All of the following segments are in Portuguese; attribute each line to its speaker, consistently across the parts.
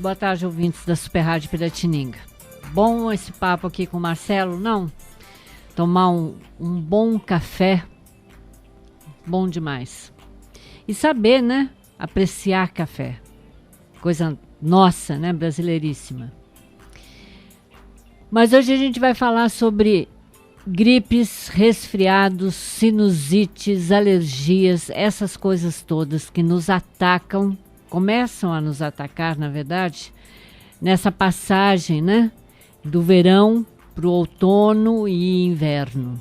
Speaker 1: boa tarde, ouvintes da Super Rádio Piratininga. Bom esse papo aqui com o Marcelo, não? Tomar um bom café, bom demais. E saber, né? Apreciar café. Coisa nossa, né? Brasileiríssima. Mas hoje a gente vai falar sobre gripes, resfriados, sinusites, alergias, essas coisas todas que nos atacam, começam a nos atacar, na verdade, nessa passagem, né? Do verão para o outono e inverno.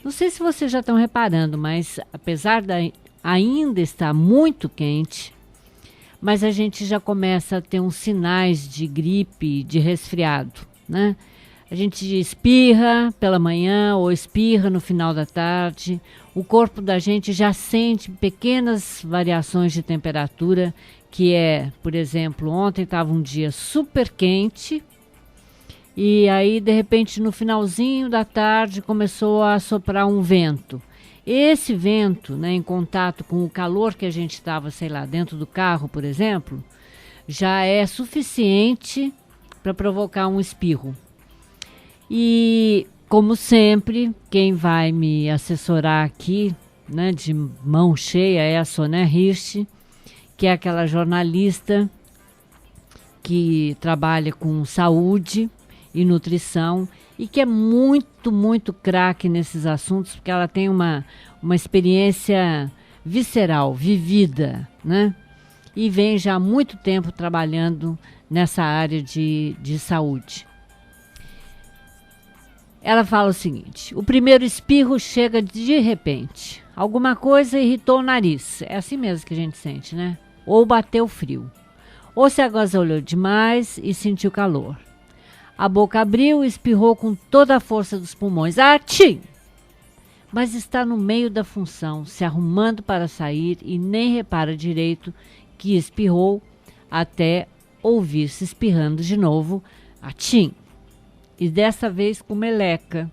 Speaker 1: Não sei se vocês já estão reparando, mas apesar de ainda estar muito quente, mas a gente já começa a ter uns sinais de gripe, de resfriado, né? A gente espirra pela manhã ou espirra no final da tarde. O corpo da gente já sente pequenas variações de temperatura, que é, por exemplo, ontem estava um dia super quente e aí, de repente, no finalzinho da tarde começou a soprar um vento. Esse vento, né, em contato com o calor que a gente estava, sei lá, dentro do carro, por exemplo, já é suficiente para provocar um espirro. E, como sempre, quem vai me assessorar aqui, né, de mão cheia, é a Sônia Hirsch, que é aquela jornalista que trabalha com saúde e nutrição e que é muito, muito craque nesses assuntos, porque ela tem uma experiência visceral, vivida, né? E vem já há muito tempo trabalhando nessa área de saúde. Ela fala o seguinte: o primeiro espirro chega de repente. Alguma coisa irritou o nariz. É assim mesmo que a gente sente, né? Ou bateu frio. Ou se agasalhou demais e sentiu calor. A boca abriu e espirrou com toda a força dos pulmões. Atchim! Mas está no meio da função, se arrumando para sair e nem repara direito que espirrou até ouvir-se espirrando de novo. Atchim! E dessa vez com meleca.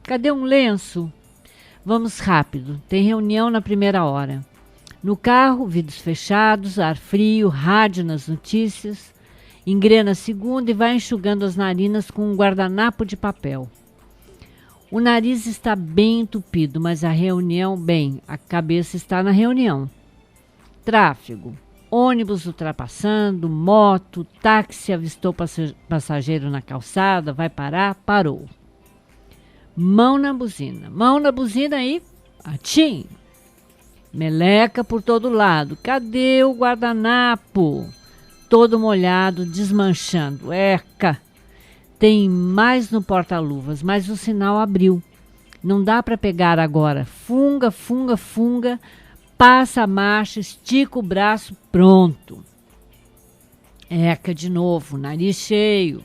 Speaker 1: Cadê um lenço? Vamos rápido, tem reunião na primeira hora. No carro, vidros fechados, ar frio, rádio nas notícias. Engrena a segunda e vai enxugando as narinas com um guardanapo de papel. O nariz está bem entupido, mas a cabeça está na reunião. Tráfego. Ônibus ultrapassando, moto, táxi avistou passageiro na calçada, vai parar, parou. Mão na buzina e atchim! Meleca por todo lado. Cadê o guardanapo? Todo molhado, desmanchando. Eca! Tem mais no porta-luvas, mas o sinal abriu. Não dá para pegar agora. Funga. Passa a marcha, estica o braço, pronto. Eca de novo, nariz cheio.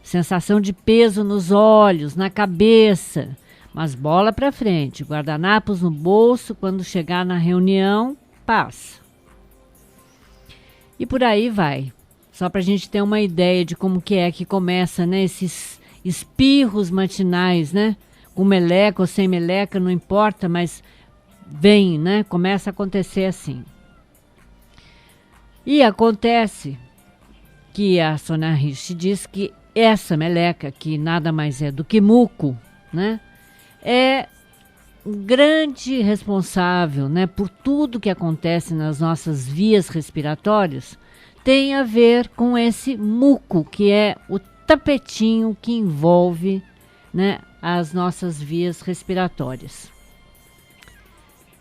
Speaker 1: Sensação de peso nos olhos, na cabeça. Mas bola para frente, guardanapos no bolso, quando chegar na reunião, passa. E por aí vai. Só para a gente ter uma ideia de como que é que começa, né, esses espirros matinais, né? Com meleca ou sem meleca, não importa, mas vem, né? Começa a acontecer assim. E acontece que a Sônia Hirsch diz que essa meleca, que nada mais é do que muco, né? É um grande responsável, né, por tudo que acontece nas nossas vias respiratórias, tem a ver com esse muco, que é o tapetinho que envolve, né, as nossas vias respiratórias.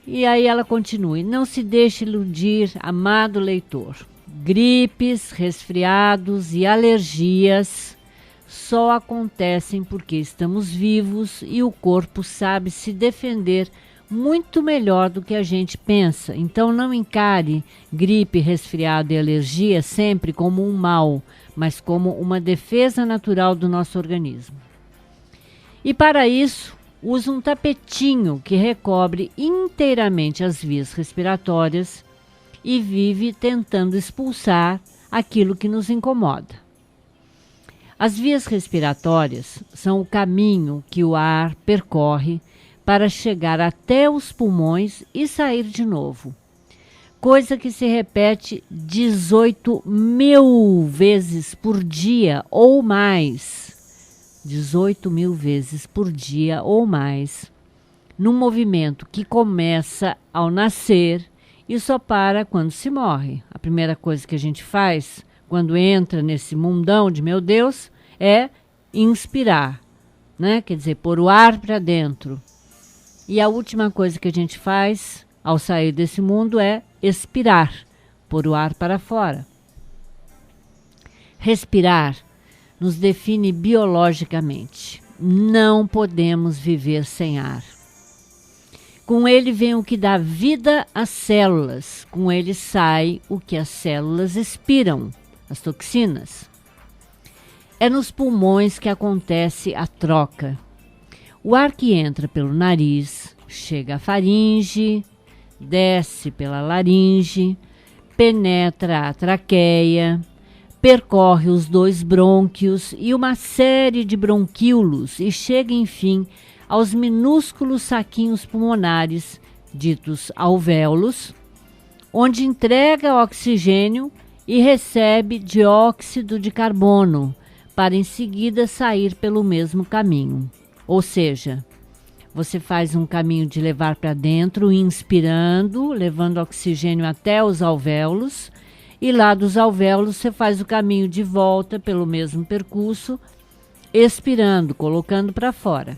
Speaker 1: E aí ela continua: não se deixe iludir, amado leitor. Gripes, resfriados e alergias só acontecem porque estamos vivos e o corpo sabe se defender muito melhor do que a gente pensa. Então não encare gripe, resfriado e alergia sempre como um mal, mas como uma defesa natural do nosso organismo. E para isso, use um tapetinho que recobre inteiramente as vias respiratórias e vive tentando expulsar aquilo que nos incomoda. As vias respiratórias são o caminho que o ar percorre para chegar até os pulmões e sair de novo. coisa que se repete 18.000 vezes por dia ou mais. 18.000 vezes por dia ou mais. Num movimento que começa ao nascer e só para quando se morre. A primeira coisa que a gente faz quando entra nesse mundão de meu Deus é inspirar, né? Quer dizer, pôr o ar para dentro. E a última coisa que a gente faz ao sair desse mundo é expirar, pôr o ar para fora. Respirar nos define biologicamente. Não podemos viver sem ar. Com ele vem o que dá vida às células. Com ele sai o que as células expiram, as toxinas. É nos pulmões que acontece a troca. O ar que entra pelo nariz chega à faringe, desce pela laringe, penetra a traqueia, percorre os 2 brônquios e uma série de bronquíolos e chega, enfim, aos minúsculos saquinhos pulmonares, ditos alvéolos, onde entrega oxigênio e recebe dióxido de carbono, para em seguida sair pelo mesmo caminho. Ou seja, você faz um caminho de levar para dentro, inspirando, levando oxigênio até os alvéolos, e lá dos alvéolos você faz o caminho de volta pelo mesmo percurso, expirando, colocando para fora.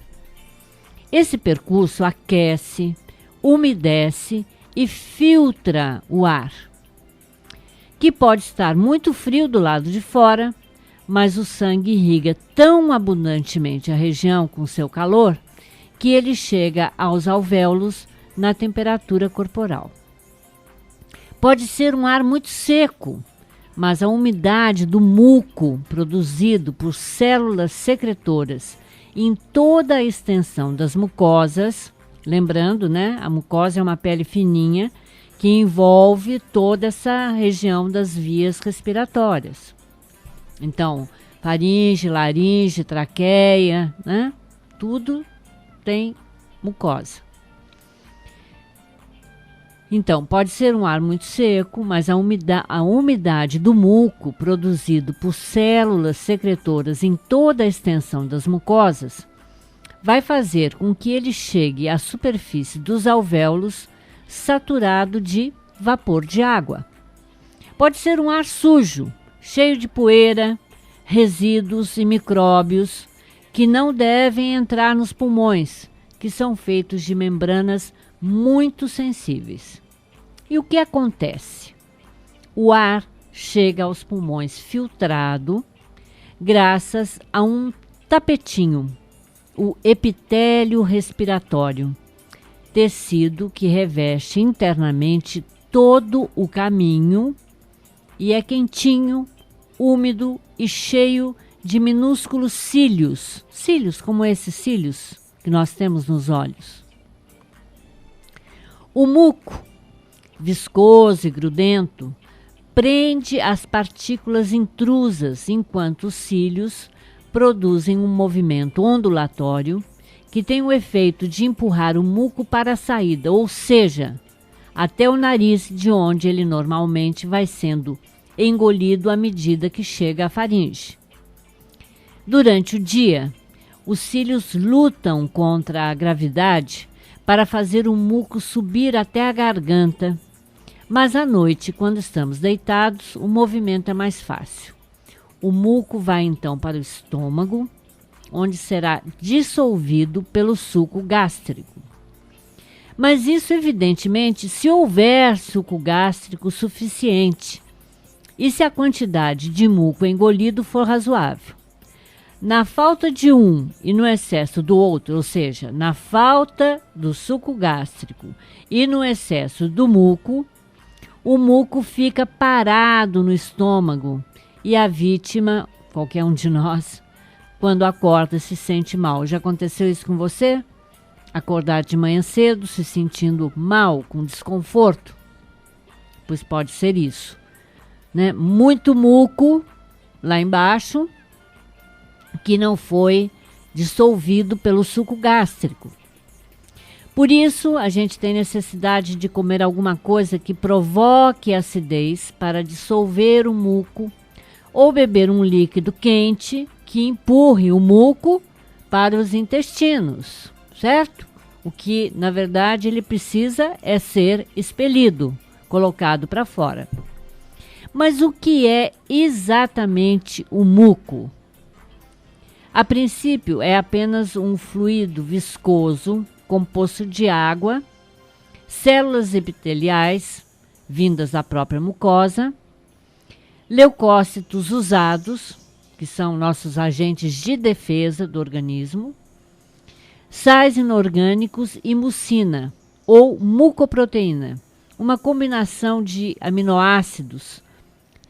Speaker 1: Esse percurso aquece, umedece e filtra o ar, que pode estar muito frio do lado de fora, mas o sangue irriga tão abundantemente a região com seu calor que ele chega aos alvéolos na temperatura corporal. Pode ser um ar muito seco, mas a umidade do muco produzido por células secretoras em toda a extensão das mucosas, lembrando, né, a mucosa é uma pele fininha que envolve toda essa região das vias respiratórias. Então, faringe, laringe, traqueia, né, tudo tem mucosa. Então, pode ser um ar muito seco, mas a umidade do muco produzido por células secretoras em toda a extensão das mucosas vai fazer com que ele chegue à superfície dos alvéolos saturado de vapor de água. Pode ser um ar sujo, cheio de poeira, resíduos e micróbios que não devem entrar nos pulmões, que são feitos de membranas muito sensíveis. E o que acontece? O ar chega aos pulmões filtrado graças a um tapetinho, o epitélio respiratório, tecido que reveste internamente todo o caminho e é quentinho, úmido e cheio de minúsculos cílios, cílios como esses cílios que nós temos nos olhos. O muco, viscoso e grudento, prende as partículas intrusas, enquanto os cílios produzem um movimento ondulatório que tem o efeito de empurrar o muco para a saída, ou seja, até o nariz, de onde ele normalmente vai sendo engolido à medida que chega à faringe. Durante o dia, os cílios lutam contra a gravidade para fazer o muco subir até a garganta, mas à noite, quando estamos deitados, o movimento é mais fácil. O muco vai então para o estômago, onde será dissolvido pelo suco gástrico. Mas isso, evidentemente, se houver suco gástrico suficiente e se a quantidade de muco engolido for razoável. Na falta de um e no excesso do outro, ou seja, na falta do suco gástrico e no excesso do muco, o muco fica parado no estômago e a vítima, qualquer um de nós, quando acorda se sente mal. Já aconteceu isso com você? Acordar de manhã cedo se sentindo mal, com desconforto? Pois pode ser isso, né? Muito muco lá embaixo que não foi dissolvido pelo suco gástrico. Por isso, a gente tem necessidade de comer alguma coisa que provoque acidez para dissolver o muco ou beber um líquido quente que empurre o muco para os intestinos, certo? O que, na verdade, ele precisa é ser expelido, colocado para fora. Mas o que é exatamente o muco? A princípio, é apenas um fluido viscoso composto de água, células epiteliais vindas da própria mucosa, leucócitos usados, que são nossos agentes de defesa do organismo, sais inorgânicos e mucina, ou mucoproteína, uma combinação de aminoácidos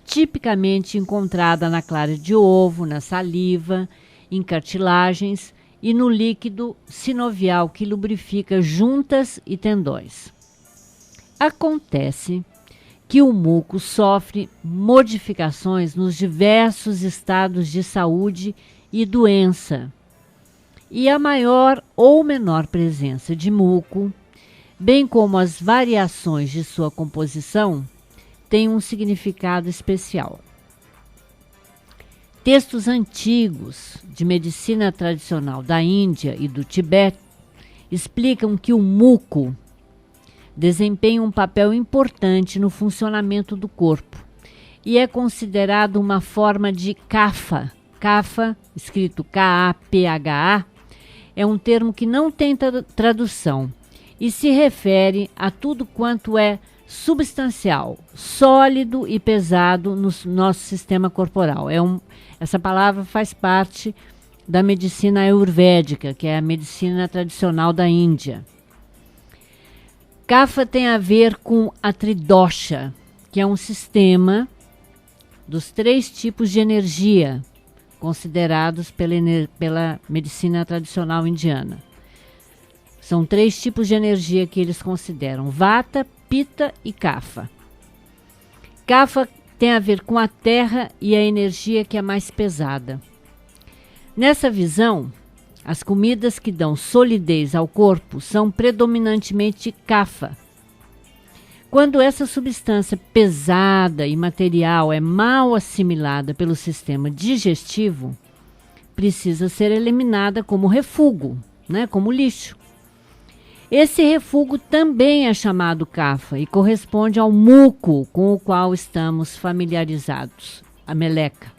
Speaker 1: tipicamente encontrada na clara de ovo, na saliva, em cartilagens e no líquido sinovial que lubrifica juntas e tendões. Acontece que o muco sofre modificações nos diversos estados de saúde e doença, e a maior ou menor presença de muco, bem como as variações de sua composição, tem um significado especial. Textos antigos de medicina tradicional da Índia e do Tibete explicam que o muco desempenha um papel importante no funcionamento do corpo e é considerado uma forma de kapha. Kapha, escrito K-A-P-H-A, é um termo que não tem tradução e se refere a tudo quanto é substancial, sólido e pesado no nosso sistema corporal. Essa palavra faz parte da medicina ayurvédica, que é a medicina tradicional da Índia. Kapha tem a ver com a tridosha, que é um sistema dos 3 tipos de energia considerados pela medicina tradicional indiana. São 3 tipos de energia que eles consideram: Vata, Pitta e Kapha. Kapha tem a ver com a terra e a energia que é mais pesada. Nessa visão, as comidas que dão solidez ao corpo são predominantemente Kapha. Quando essa substância pesada e material é mal assimilada pelo sistema digestivo, precisa ser eliminada como refúgio, como lixo. Esse refúgio também é chamado Kapha e corresponde ao muco com o qual estamos familiarizados, a meleca.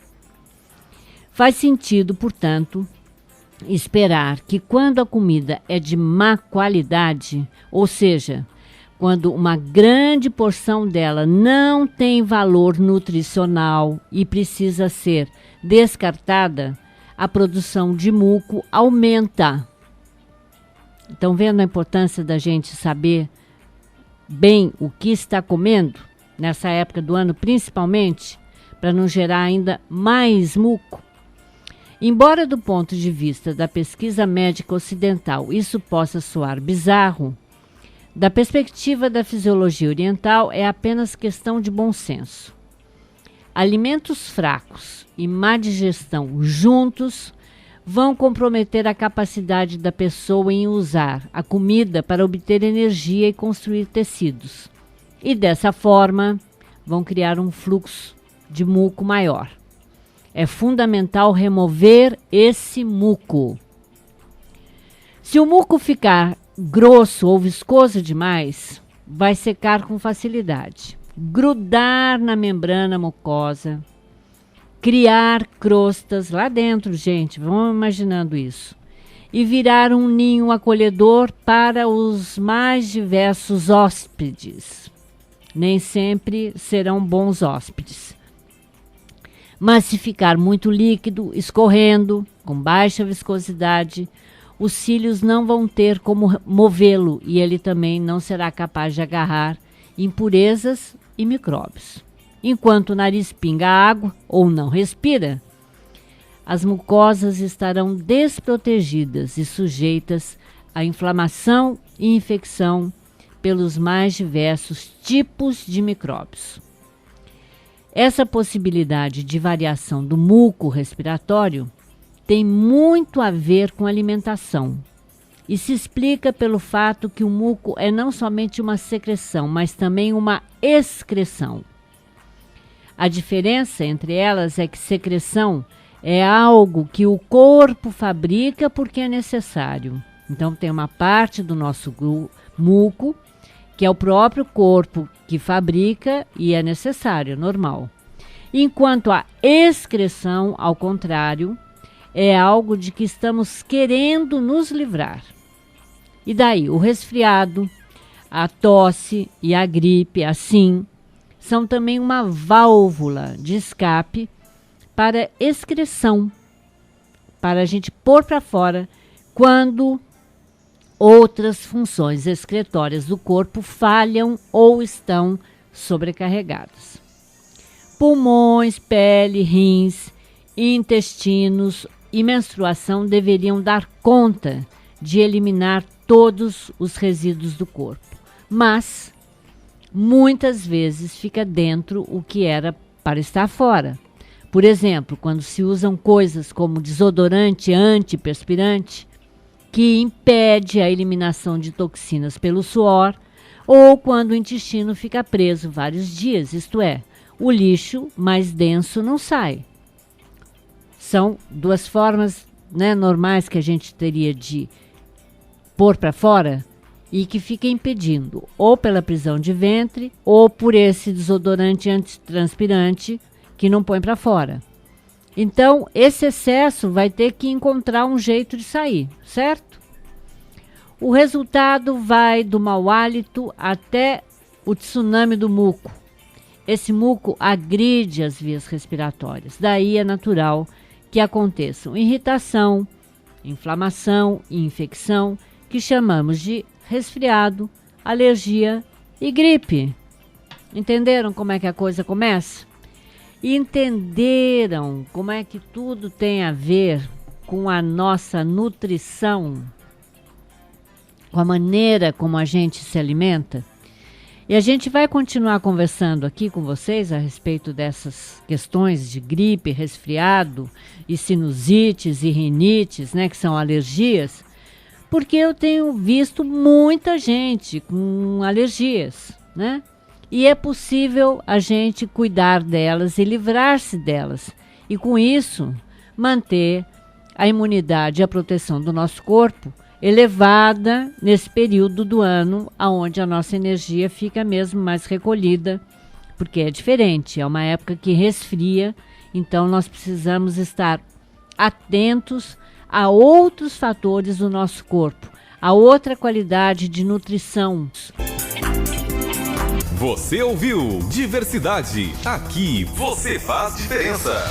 Speaker 1: Faz sentido, portanto, esperar que quando a comida é de má qualidade, ou seja, quando uma grande porção dela não tem valor nutricional e precisa ser descartada, a produção de muco aumenta. Estão vendo a importância da gente saber bem o que está comendo, nessa época do ano principalmente, para não gerar ainda mais muco? Embora do ponto de vista da pesquisa médica ocidental isso possa soar bizarro, da perspectiva da fisiologia oriental é apenas questão de bom senso. Alimentos fracos e má digestão juntos vão comprometer a capacidade da pessoa em usar a comida para obter energia e construir tecidos. E dessa forma, vão criar um fluxo de muco maior. É fundamental remover esse muco. Se o muco ficar grosso ou viscoso demais, vai secar com facilidade, grudar na membrana mucosa, criar crostas lá dentro, gente, vão imaginando isso, e virar um ninho acolhedor para os mais diversos hóspedes. Nem sempre serão bons hóspedes. Mas se ficar muito líquido, escorrendo, com baixa viscosidade, os cílios não vão ter como movê-lo e ele também não será capaz de agarrar impurezas e micróbios. Enquanto o nariz pinga água ou não respira, as mucosas estarão desprotegidas e sujeitas a inflamação e infecção pelos mais diversos tipos de micróbios. Essa possibilidade de variação do muco respiratório tem muito a ver com alimentação. e se explica pelo fato que o muco é não somente uma secreção, mas também uma excreção. A diferença entre elas é que secreção é algo que o corpo fabrica porque é necessário. Então tem uma parte do nosso muco que é o próprio corpo que fabrica e é necessário, é normal. Enquanto a excreção, ao contrário, é algo de que estamos querendo nos livrar. E daí, o resfriado, a tosse e a gripe, assim, são também uma válvula de escape para excreção, para a gente pôr para fora quando outras funções excretórias do corpo falham ou estão sobrecarregadas. Pulmões, pele, rins, intestinos e menstruação deveriam dar conta de eliminar todos os resíduos do corpo, mas muitas vezes fica dentro o que era para estar fora. Por exemplo, quando se usam coisas como desodorante antiperspirante, que impede a eliminação de toxinas pelo suor, ou quando o intestino fica preso vários dias, isto é, o lixo mais denso não sai. São duas formas, né, normais que a gente teria de pôr para fora e que fica impedindo, ou pela prisão de ventre, ou por esse desodorante antitranspirante que não põe para fora. Então, esse excesso vai ter que encontrar um jeito de sair, certo? O resultado vai do mau hálito até o tsunami do muco. Esse muco agride as vias respiratórias. Daí é natural que aconteçam irritação, inflamação e infecção, que chamamos de resfriado, alergia e gripe. Entenderam como é que a coisa começa? Entenderam como é que tudo tem a ver com a nossa nutrição, com a maneira como a gente se alimenta? E a gente vai continuar conversando aqui com vocês a respeito dessas questões de gripe, resfriado e sinusites e rinites, né, que são alergias, porque eu tenho visto muita gente com alergias, né? E é possível a gente cuidar delas e livrar-se delas. E com isso, manter a imunidade e a proteção do nosso corpo elevada nesse período do ano, onde a nossa energia fica mesmo mais recolhida, porque é diferente, é uma época que resfria, então nós precisamos estar atentos a outros fatores do nosso corpo, a outra qualidade de nutrição.
Speaker 2: Você ouviu Diversidade. Aqui você faz diferença.